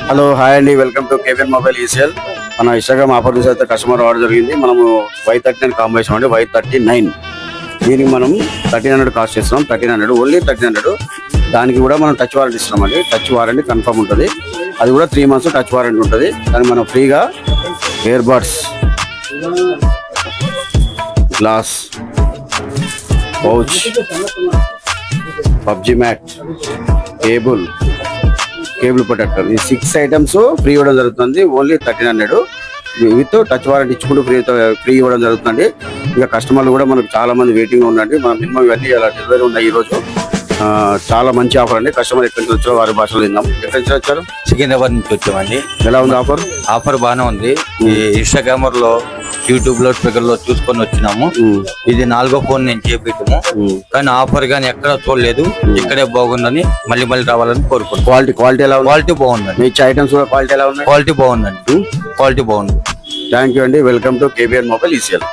Hello hi అండి, welcome to KBN mobile ECL. మన Instagram offer చూసి అయితే కస్టమర్ ఆర్డర్ జరిగింది. మనము Y39 కాంబినేషన్ అండి, Y39. దీనికి మనం 1300 కాస్ట్ చేస్తున్నాం. 1300 ఓన్లీ 1300. దానికి కూడా మనం టచ్ వారంటీ ఇస్తున్నామండి. టచ్ వారంటీ కన్ఫర్మ్ ఉంటుంది. అది కూడా 3 months టచ్ వారంటీ ఉంటుంది. దానికి మనం ఫ్రీగా ear buds, glass, pouch, PUBG mat, cable protector, ఈ 6 items ఫ్రీ ఇవ్వడం జరుగుతుంది. ఓన్లీ 1300 విత్ టచ్ వారంటీ ఇచ్చుకుంటూ ఫ్రీ ఇవ్వడం జరుగుతుంది. ఇంకా కస్టమర్లు కూడా మనకు చాలా మంది వెయిటింగ్ ఉండండి. మనం మినిమం ఇవన్నీ ఇలా డెలివరీ ఉన్నాయి. ఈ రోజు చాలా మంచి ఆఫర్ అండి. కస్టమర్ ఎక్కడి నుంచి వచ్చారో వారి భాషలో విందాం. ఎక్కడి నుంచి వచ్చారు? సికింద్రాబాద్ నుంచి వచ్చామండి. ఎలా ఉంది ఆఫర్? ఆఫర్ బాగానే ఉంది. ఈ ఇన్స్టాగ్రామర్ లో, యూట్యూబ్ లో, ట్విట్టర్ లో చూసుకొని వచ్చినాము. ఇది 4వ ఫోన్ నేను చేపించాము, కానీ ఆఫర్ గానీ ఎక్కడ చూడలేదు. ఇక్కడే బాగుందని మళ్ళీ రావాలని కోరుకుంటున్నాను. క్వాలిటీ ఎలా ఉంది? క్వాలిటీ బాగుందండి. మీ ఐటమ్స్ కూడా క్వాలిటీ ఎలా ఉన్నాయి? క్వాలిటీ బాగుందండి. క్వాలిటీ బాగుంది. థ్యాంక్ యూ అండి. Welcome to KBN mobile ECL.